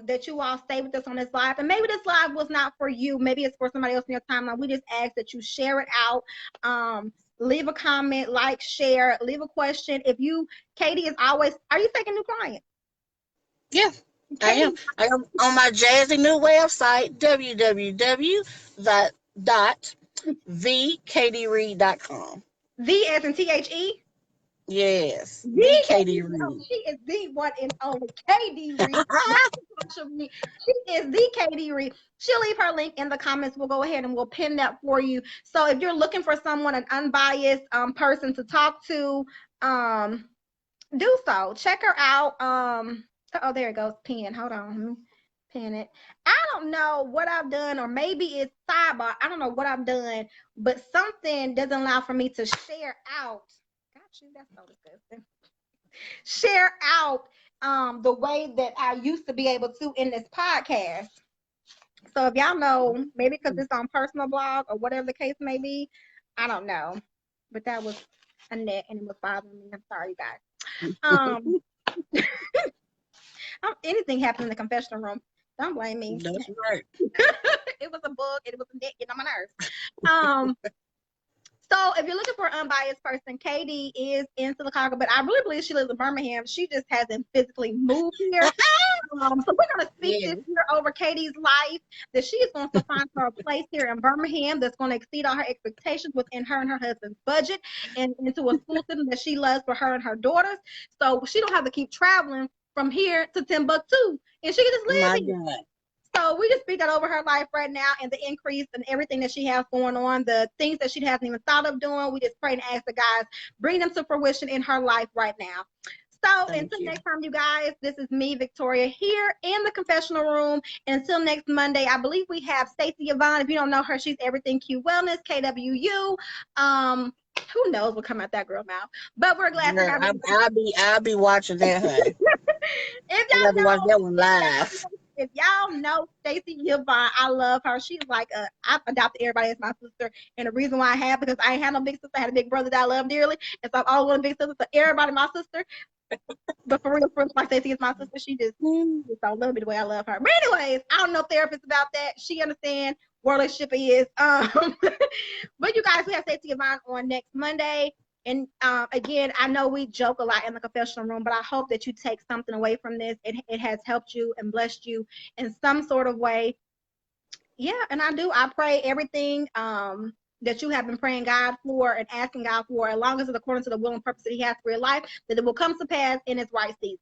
that you all stay with us on this live. And maybe this live was not for you. Maybe it's for somebody else in your timeline. We just ask that you share it out. leave a comment, like, share, leave a question. If you, Katie is always, are you taking new clients? Yeah, I Katie, am. I am on my jazzy new website, www.vkdreed.com. V as in THE. Yes, The the Katie Katie Reed. Oh, Reed. she is the one and only KD Reed. Social media. She is the KD Reed. She'll leave her link in the comments. We'll go ahead and we'll pin that for you. So if you're looking for someone, an unbiased person to talk to, do so. Check her out. Oh, there it goes. Pin. Hold on. Pin it. I don't know what I've done, or maybe it's sidebar. I don't know what I've done, but something doesn't allow for me to share out. Got you. That's so disgusting. Share out the way that I used to be able to in this podcast. So if y'all know, maybe because it's on personal blog or whatever the case may be, I don't know. But that was a net and it was bothering me. I'm sorry, you guys. Anything happened in the confessional room. Don't blame me. That's right. It was a bug and it was a net getting on my nerves. So if you're looking for an unbiased person, Katie is in Chicago, but I really believe she lives in Birmingham. She just hasn't physically moved here. So we're going to speak this year over Katie's life, that she is going to find her a place here in Birmingham that's going to exceed all her expectations within her and her husband's budget, and into a school system that she loves for her and her daughters. So she don't have to keep traveling from here to Timbuktu, and she can just live here. God. So we just speak that over her life right now, and the increase and everything that she has going on, the things that she hasn't even thought of doing. We just pray and ask the guys bring them to fruition in her life right now. So until next time, you guys, this is me, Victoria, here in the confessional room. And until next Monday, I believe we have Stacey Yvonne. If you don't know her, she's Everything Q Wellness, KWU. Who knows what come out that girl mouth? But we're glad to have her. I'll be watching that, honey. If y'all know, watch that one live. If y'all know Stacey Yvonne, I love her. She's like I've adopted everybody as my sister, and the reason why I have, because I ain't had no big sister, I had a big brother that I love dearly, and so I've always wanted a big sister. So everybody my sister. But for real, like Stacey is my sister. She just don't love me the way I love her. But anyways, I don't know therapists about that. She understands what relationship is. But you guys, we have Stacey Yvonne on next Monday. And again, I know we joke a lot in the confessional room, but I hope that you take something away from this. It has helped you and blessed you in some sort of way. Yeah, and I pray everything that you have been praying God for and asking God for, as long as it's according to the will and purpose that He has for your life, that it will come to pass in its right season.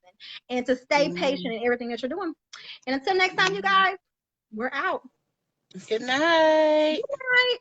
And to stay patient in everything that you're doing. And until next time, you guys, we're out. Good night. Good night.